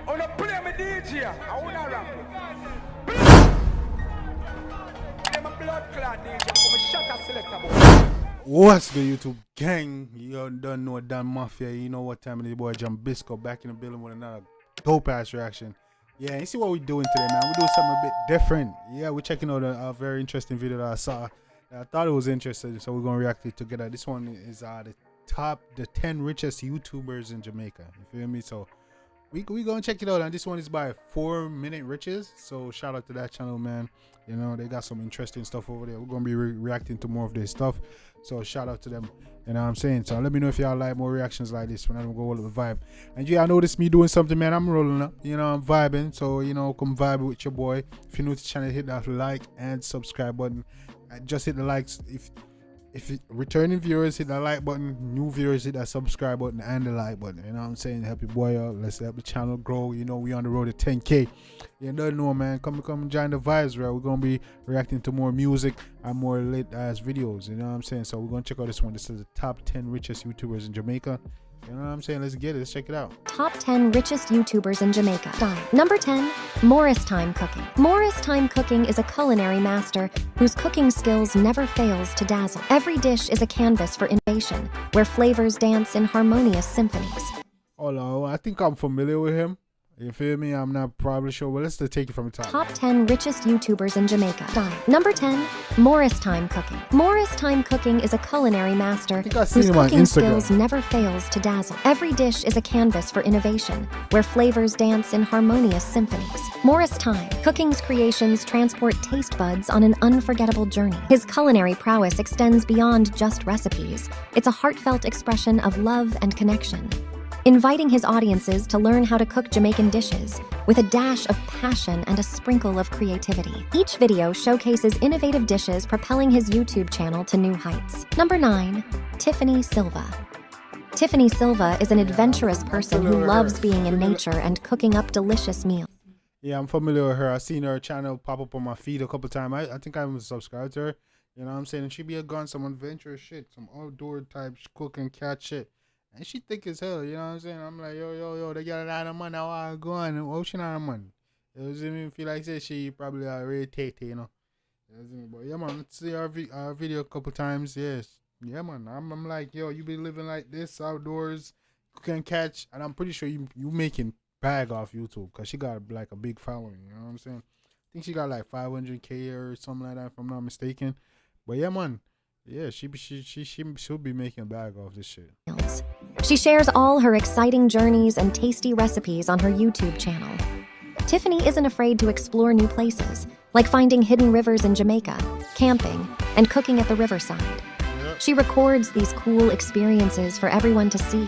wanna play my DJ. I wanna rap it. Play my blood clot DJ. I'm a shot selector boy. What's good, YouTube gang? You don't know Dan Mafia. You know what time it is, boy. Jambisco back in the building with another dope ass reaction. Yeah, you see what we're doing today, man? We're doing something a bit different. Yeah, we're checking out a very interesting video that I saw. I thought it was interesting, so we're gonna react to it together. This one is the 10 richest YouTubers in Jamaica. You feel me? So we gonna check it out, and this one is by 4-Minute Riches. So shout out to that channel, man. You know, they got some interesting stuff over there. We're gonna be reacting to more of their stuff, so shout out to them. You know what I'm saying? So let me know if y'all like more reactions like this when I don't go with the vibe. And yeah, I noticed me doing something, man. I'm rolling up, you know, I'm vibing. So you know, come vibe with your boy. If you're new to the channel, hit that like and subscribe button. Just hit the likes. If returning viewers, hit that like button. New viewers, hit that subscribe button and the like button. You know what I'm saying? Help your boy out. Let's help the channel grow. You know, we on the road to 10K. You don't know, man. Come join the vibes, right? We're gonna be reacting to more music and more lit ass videos. You know what I'm saying? So we're gonna check out this one. This is the top 10 richest YouTubers in Jamaica. You know what I'm saying? Let's get it. Let's check it out. Top 10 richest YouTubers in Jamaica. Number 10, Morris Time Cooking. Morris Time Cooking is a culinary master whose cooking skills never fails to dazzle. Every dish is a canvas for innovation, where flavors dance in harmonious symphonies. Oh, I think I'm familiar with him. You feel me? I'm not probably sure. Well, let's just take it from the top. Top 10 richest YouTubers in Jamaica. Number 10, Morris Time Cooking. Morris Time Cooking is a culinary master whose cooking skills never fails to dazzle. Every dish is a canvas for innovation, where flavors dance in harmonious symphonies. Morris Time Cooking's creations transport taste buds on an unforgettable journey. His culinary prowess extends beyond just recipes. It's a heartfelt expression of love and connection, inviting his audiences to learn how to cook Jamaican dishes with a dash of passion and a sprinkle of creativity. Each video showcases innovative dishes, propelling his YouTube channel to new heights. Number 9, Tiffany Silva. Tiffany Silva is an adventurous person who loves being in nature and cooking up delicious meals. Yeah, I'm familiar with her. I've seen her channel pop up on my feed a couple times. I think I'm subscribed to her. You know what I'm saying? And she be gone some adventurous shit, some outdoor type cooking cat shit. And she thick as hell, you know what I'm saying? I'm like, yo, they got a lot of money. I want to go on. Oh, she not a money. You know what I mean? Feel like say she probably already take, you know. You know what I mean? But yeah, man, see our video a couple times. Yes. Yeah, man. I'm like, yo, you be living like this outdoors, cooking catch. And I'm pretty sure you making bag off YouTube, because she got like a big following. You know what I'm saying? I think she got like 500K or something like that, if I'm not mistaken. But yeah, man. Yeah, she should be making a bag off this shit. She shares all her exciting journeys and tasty recipes on her YouTube channel. Tiffany isn't afraid to explore new places, like finding hidden rivers in Jamaica, camping, and cooking at the riverside. Yep. She records these cool experiences for everyone to see.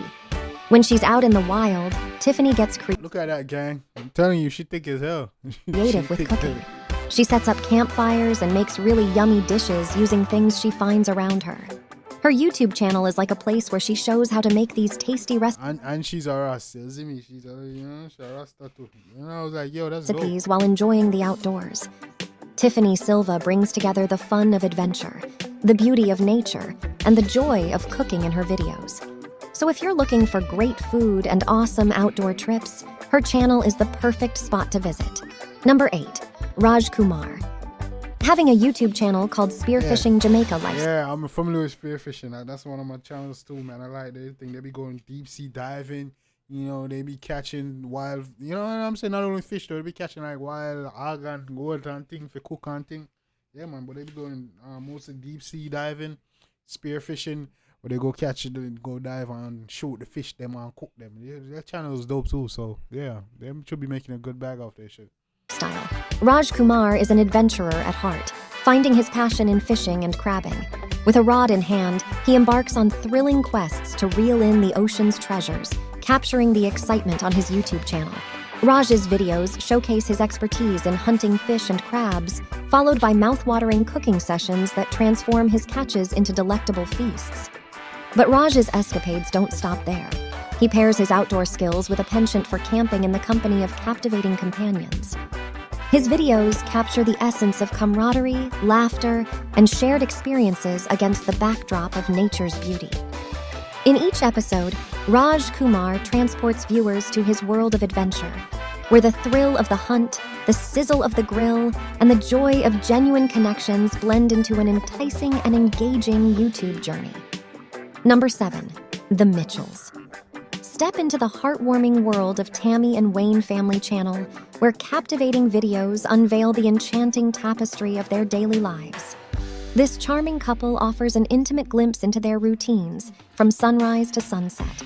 When she's out in the wild, Tiffany gets creative. Look at that, gang. I'm telling you, she thick as hell. Creative with cooking. She sets up campfires and makes really yummy dishes using things she finds around her. Her YouTube channel is like a place where she shows how to make these tasty recipes. And she's a Rasta, you see me? She's a Rasta too. You know, I was like, yo, that's dope. While enjoying the outdoors. Tiffany Silva brings together the fun of adventure, the beauty of nature, and the joy of cooking in her videos. So if you're looking for great food and awesome outdoor trips, her channel is the perfect spot to visit. Number 8. Raj Kumar. Having a YouTube channel called Spearfishing Jamaica Lifestyle. Yeah, I'm familiar with spearfishing. That's one of my channels too, man. I like they think they be going deep sea diving. You know, they be catching wild. You know what I'm saying? Not only fish though, they be catching like wild hog and gold and thing for cook and thing. Yeah, man. But they be going mostly deep sea diving, spearfishing, where they go catch it, go dive and shoot the fish them and cook them. Yeah, that channel is dope too. So yeah, they should be making a good bag off their shit. Raj Kumar is an adventurer at heart, finding his passion in fishing and crabbing. With a rod in hand, he embarks on thrilling quests to reel in the ocean's treasures, capturing the excitement on his YouTube channel. Raj's videos showcase his expertise in hunting fish and crabs, followed by mouth-watering cooking sessions that transform his catches into delectable feasts. But Raj's escapades don't stop there. He pairs his outdoor skills with a penchant for camping in the company of captivating companions. His videos capture the essence of camaraderie, laughter, and shared experiences against the backdrop of nature's beauty. In each episode, Raj Kumar transports viewers to his world of adventure, where the thrill of the hunt, the sizzle of the grill, and the joy of genuine connections blend into an enticing and engaging YouTube journey. Number 7. The Mitchells. Step into the heartwarming world of Tammy and Wayne Family Channel, where captivating videos unveil the enchanting tapestry of their daily lives. This charming couple offers an intimate glimpse into their routines, from sunrise to sunset.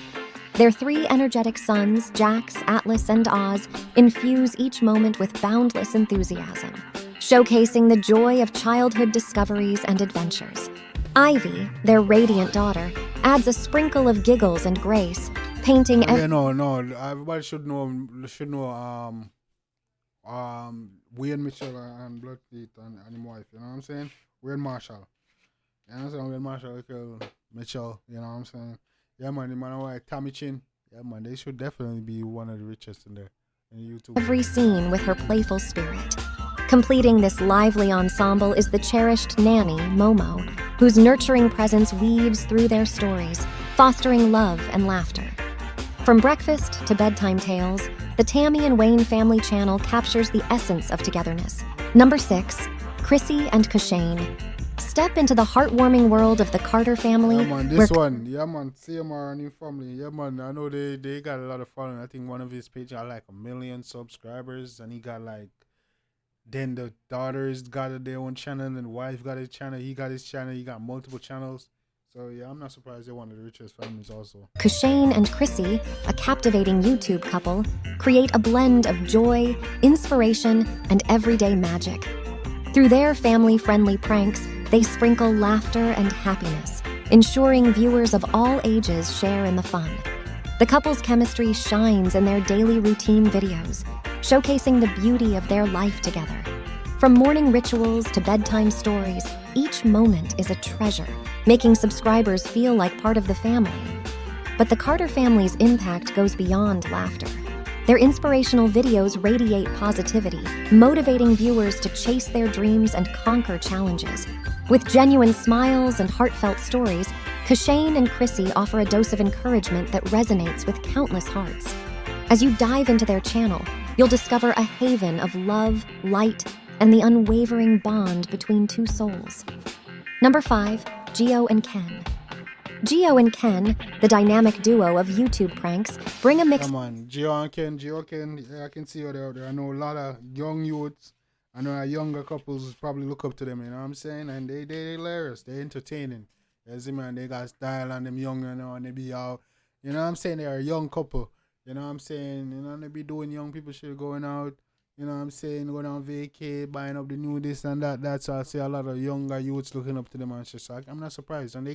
Their 3 energetic sons, Jax, Atlas, and Oz, infuse each moment with boundless enthusiasm, showcasing the joy of childhood discoveries and adventures. Ivy, their radiant daughter, adds a sprinkle of giggles and grace, painting everybody should know Wayne Mitchell and Bloodteeth and his wife, you know what I'm saying? Wayne Marshall. You know what I'm saying? Wayne Marshall Mitchell, you know what I'm saying? Yeah man, the man and wife Tammy Chin. Yeah man, they should definitely be one of the richest in there in YouTube. Every scene with her playful spirit. Completing this lively ensemble is the cherished nanny, Momo, whose nurturing presence weaves through their stories, fostering love and laughter. From breakfast to bedtime tales, the Tammy and Wayne Family Channel captures the essence of togetherness. Number 6. Chrissy and Kane. Step into the heartwarming world of the Carter family. Yeah man, this one. Yeah man, CMR and his family. Yeah man, I know they got a lot of following. I think one of his pages got like 1 million subscribers, and he got like, then the daughters got their own channel, and the wife got his channel, he got his channel, he got multiple channels. So yeah, I'm not surprised they're one of the richest families also. Kane and Chrissy, a captivating YouTube couple, create a blend of joy, inspiration, and everyday magic. Through their family-friendly pranks, they sprinkle laughter and happiness, ensuring viewers of all ages share in the fun. The couple's chemistry shines in their daily routine videos, showcasing the beauty of their life together. From morning rituals to bedtime stories, each moment is a treasure, making subscribers feel like part of the family. But the Carter family's impact goes beyond laughter. Their inspirational videos radiate positivity, motivating viewers to chase their dreams and conquer challenges. With genuine smiles and heartfelt stories, Kane and Chrissy offer a dose of encouragement that resonates with countless hearts. As you dive into their channel, you'll discover a haven of love, light, and the unwavering bond between 2 souls. Number 5. Gio and Ken. Gio and Ken, the dynamic duo of YouTube pranks, bring a mix. Come on, Gio and Ken, yeah, I can see how they're out there. I know a lot of young youths, I know younger couples probably look up to them, you know what I'm saying? And they're hilarious, they're entertaining. You see, man, they got style and them young, you know, and they be out, you know what I'm saying? They're a young couple, you know what I'm saying? You know, and they be doing young people shit, going out, you know what I'm saying, going on vacay, buying up the new this and that. That's why I see a lot of younger youths looking up to them and shit. So I'm not surprised. And I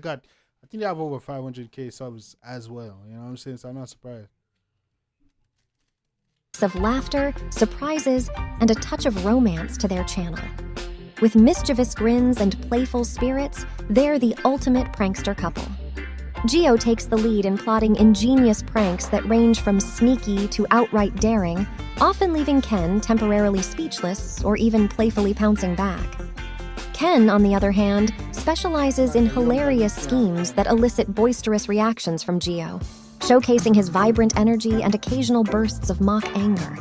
think they have over 500k subs as well. You know what I'm saying? So I'm not surprised. Of laughter, surprises, and a touch of romance to their channel. With mischievous grins and playful spirits, they're the ultimate prankster couple. Gio takes the lead in plotting ingenious pranks that range from sneaky to outright daring, often leaving Ken temporarily speechless or even playfully pouncing back. Ken, on the other hand, specializes in hilarious schemes that elicit boisterous reactions from Gio, showcasing his vibrant energy and occasional bursts of mock anger.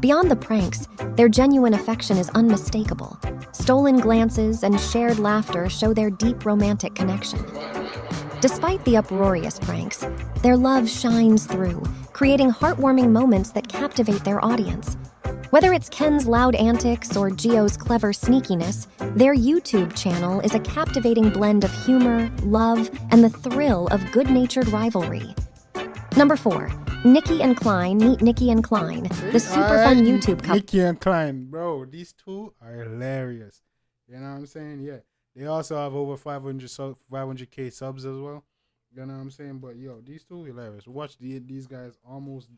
Beyond the pranks, their genuine affection is unmistakable. Stolen glances and shared laughter show their deep romantic connection. Despite the uproarious pranks, their love shines through, creating heartwarming moments that captivate their audience. Whether it's Ken's loud antics or Gio's clever sneakiness, their YouTube channel is a captivating blend of humor, love, and the thrill of good-natured rivalry. Number 4. Nikki and Klein. Meet Nikki and Klein, the super fun YouTube couple. Nikki and Klein, bro, these two are hilarious. You know what I'm saying? Yeah. They also have over 500k subs as well. You know what I'm saying? But yo, these two hilarious. Watch these guys almost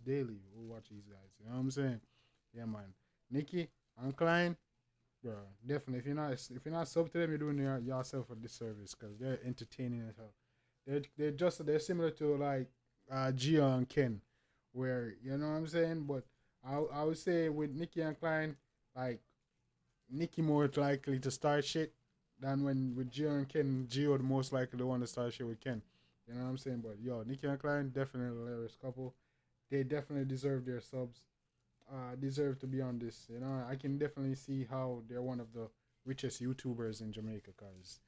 daily. We'll watch these guys. You know what I'm saying? Yeah, man. Nikki and Klein, bro, definitely. If you're not sub to them, you're doing yourself a disservice because they're entertaining as hell. They're similar to like Gio and Ken, where you know what I'm saying. But I would say with Nikki and Klein, like Nikki more likely to start shit than when with Gio and Ken. Gio the most likely the one to start shit with Ken. You know what I'm saying? But yo, Nikki and Klein, definitely a hilarious couple. They definitely deserve their subs. deserve to be on this. You know, I can definitely see how they're one of the richest YouTubers in Jamaica, because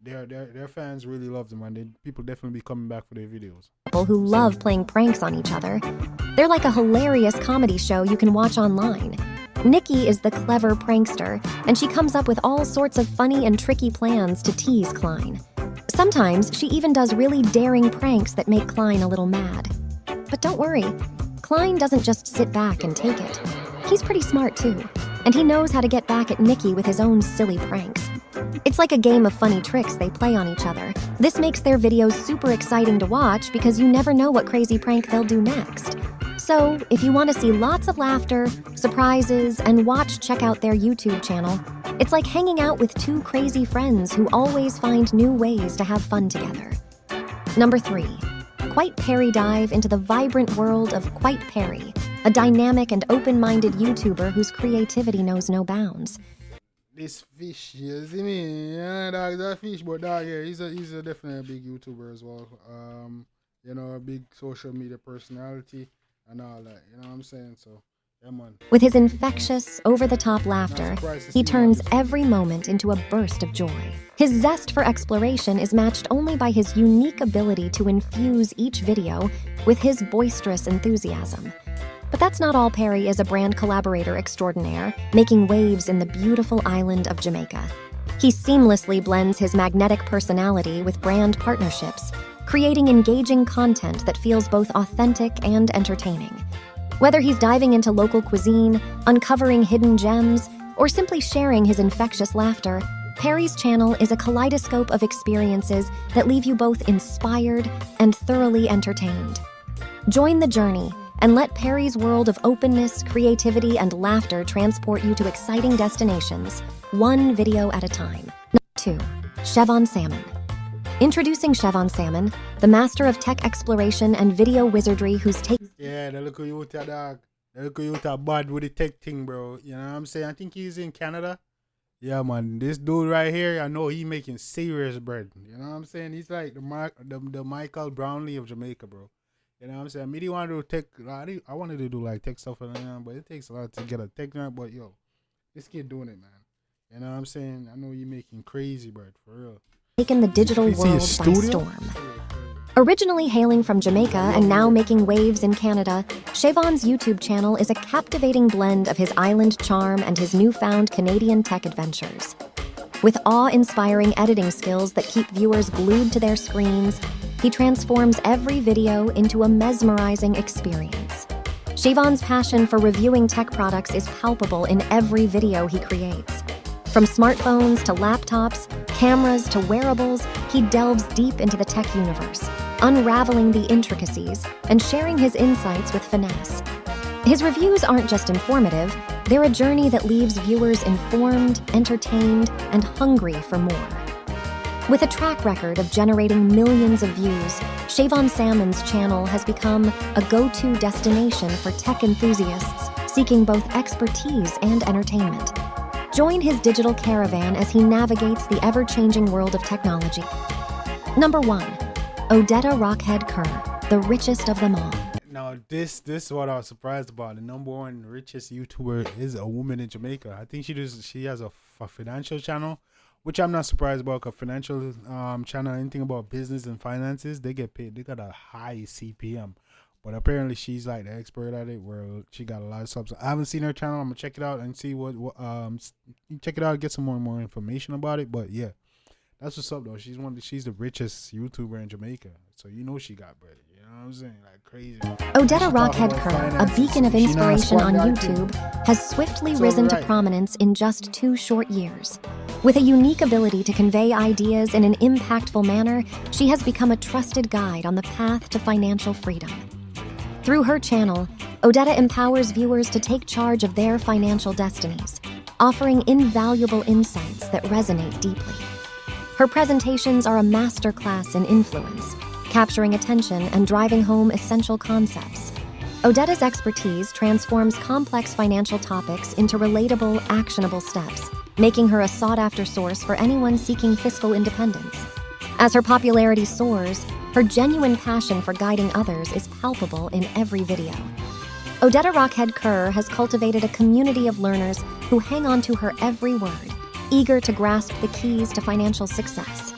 their fans really love them, and people definitely be coming back for their videos. People who love playing pranks on each other. They're like a hilarious comedy show you can watch online. Nikki is the clever prankster, and she comes up with all sorts of funny and tricky plans to tease Klein. Sometimes she even does really daring pranks that make Klein a little mad. But don't worry, Klein doesn't just sit back and take it. He's pretty smart too, and he knows how to get back at Nikki with his own silly pranks. It's like a game of funny tricks they play on each other. This makes their videos super exciting to watch because you never know what crazy prank they'll do next. So, if you want to see lots of laughter, surprises, and check out their YouTube channel. It's like hanging out with two crazy friends who always find new ways to have fun together. Number 3. Quite Perry dive into the vibrant world of Quite Perry, a dynamic and open-minded YouTuber whose creativity knows no bounds. This fish, you see me? Yeah, dog, that fish, but dog, yeah, he's a definitely a big YouTuber as well. You know, a big social media personality and all that. You know what I'm saying? So, yeah, man. With his infectious, over-the-top laughter, he turns every moment into a burst of joy. His zest for exploration is matched only by his unique ability to infuse each video with his boisterous enthusiasm. But that's not all. Perry is a brand collaborator extraordinaire, making waves in the beautiful island of Jamaica. He seamlessly blends his magnetic personality with brand partnerships, creating engaging content that feels both authentic and entertaining. Whether he's diving into local cuisine, uncovering hidden gems, or simply sharing his infectious laughter, Perry's channel is a kaleidoscope of experiences that leave you both inspired and thoroughly entertained. Join the journey and let Perry's world of openness, creativity, and laughter transport you to exciting destinations, one video at a time. Number 2. Savon Salmon. Introducing Savon Salmon, the master of tech exploration and video wizardry who's taken... Yeah, the look you with dog. The look you bad with the tech thing, bro. You know what I'm saying? I think he's in Canada. Yeah, man. This dude right here, I know he making serious bread. You know what I'm saying? He's like the Michael Brownlee of Jamaica, bro. You know what I'm saying? Me, want to do tech. I wanted to do like tech stuff, but it takes a lot to get a tech nerd. But yo, this kid doing it, man. You know what I'm saying? I know you making crazy bread for real. Taken the digital world by storm. Originally hailing from Jamaica and now making waves in Canada, Savon's YouTube channel is a captivating blend of his island charm and his newfound Canadian tech adventures. With awe-inspiring editing skills that keep viewers glued to their screens, he transforms every video into a mesmerizing experience. Savon's passion for reviewing tech products is palpable in every video he creates. From smartphones to laptops, cameras to wearables, he delves deep into the tech universe, unraveling the intricacies and sharing his insights with finesse. His reviews aren't just informative, they're a journey that leaves viewers informed, entertained, and hungry for more. With a track record of generating millions of views, Savon Salmon's channel has become a go-to destination for tech enthusiasts seeking both expertise and entertainment. Join his digital caravan as he navigates the ever-changing world of technology. Number 1. Odetta Rockhead Kerr, the richest of them all. Now, this is what I was surprised about. The number 1 richest YouTuber is a woman in Jamaica. I think she has a financial channel, which I'm not surprised about, because financial channel, anything about business and finances, they get paid. They got a high CPM. But apparently she's like the expert at it, where she got a lot of subs. I haven't seen her channel. I'm gonna check it out and see what check it out, get some more information about it. But yeah, that's what's up though. She's the richest YouTuber in Jamaica, so you know she got bread. You know what I'm saying? Like crazy. Odetta Rockhead Kerr, a beacon of inspiration on YouTube, has swiftly risen to prominence in just 2 short years. With a unique ability to convey ideas in an impactful manner, she has become a trusted guide on the path to financial freedom. Through her channel, Odetta empowers viewers to take charge of their financial destinies, offering invaluable insights that resonate deeply. Her presentations are a masterclass in influence, capturing attention and driving home essential concepts. Odetta's expertise transforms complex financial topics into relatable, actionable steps, making her a sought-after source for anyone seeking fiscal independence. As her popularity soars, her genuine passion for guiding others is palpable in every video. Odetta Rockhead Kerr has cultivated a community of learners who hang on to her every word, eager to grasp the keys to financial success.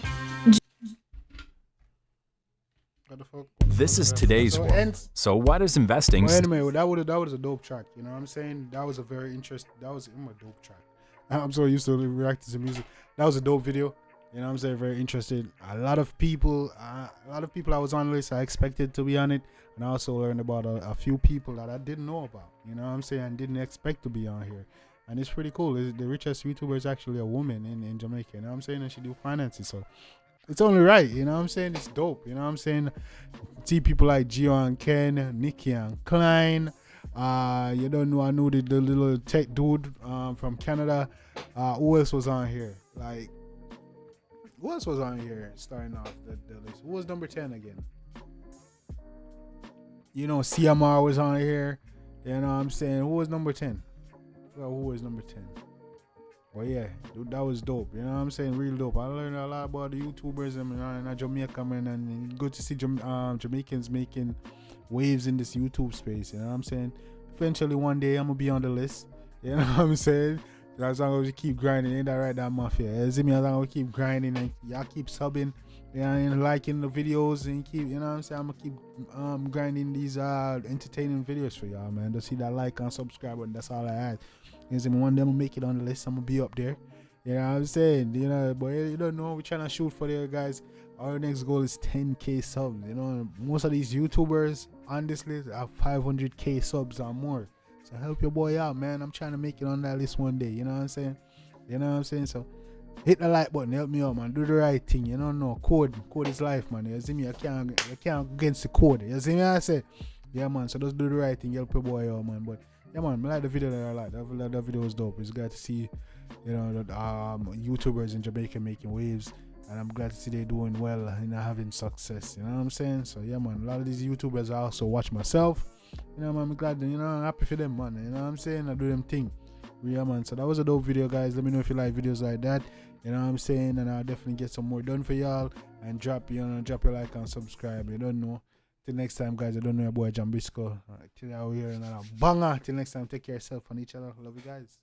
This is today's world. So why does investing... Well, anyway, that was a dope track. You know what I'm saying? That was a very interesting... That was a dope track. I'm so used to reacting to music. That was a dope video. You know what I'm saying? Very interested. A lot of people I was on the list, I expected to be on it. And I also learned about a few people that I didn't know about. You know what I'm saying? I didn't expect to be on here. And it's pretty cool. The richest YouTuber is actually a woman in Jamaica. You know what I'm saying? And she do finances. So it's only right. You know what I'm saying? It's dope. You know what I'm saying? See people like Chrissy and Kane, Nikki and Klein. You don't know, I knew the little tech dude from Canada. Who else was on here? Like, who else was on here starting off the list? Who was number 10 again? You know, CMR was on here. You know what I'm saying? Who was number 10? Well, who was number 10? Well, yeah, dude, that was dope. You know what I'm saying? Real dope. I learned a lot about the YouTubers in Jamaica, man, and good to see Jamaicans making waves in this YouTube space. You know what I'm saying? Eventually, one day, I'm going to be on the list. You know what I'm saying? As long as we keep grinding, ain't that right, that mafia? You see me? As long as we keep grinding and y'all keep subbing, you know, and liking the videos and keep, you know what I'm saying? I'm going to keep grinding these entertaining videos for y'all, man. To see that like and subscribe button, that's all I ask. You see me? One day I'm going to make it on the list. I'm going to be up there. You know what I'm saying? You know, but you don't know. We're trying to shoot for there, guys. Our next goal is 10K subs. You know, most of these YouTubers on this list have 500K subs or more. So help your boy out, man. I'm trying to make it on that list one day. You know what I'm saying? You know what I'm saying? So hit the like button. Help me out, man. Do the right thing. You don't know. Code is life, man. You see me? You can't against the code. You see me? I say, yeah, man. So just do the right thing. Help your boy out, man. But yeah, man. I like the video that I like. That video was dope. It's glad to see, you know, the YouTubers in Jamaica making waves. And I'm glad to see they're doing well and having success. You know what I'm saying? So yeah, man. A lot of these YouTubers I also watch myself. You know, man, I'm glad, you know, I'm happy for them, man. You know what I'm saying? I do them thing. Yeah, man. So that was a dope video, guys. Let me know if you like videos like that. You know what I'm saying? And I'll definitely get some more done for y'all. And drop your like and subscribe. You don't know. Till next time, guys. I don't know your boy Jambisco. Till out here and banger. Till next time, take care of yourself and each other. Love you guys.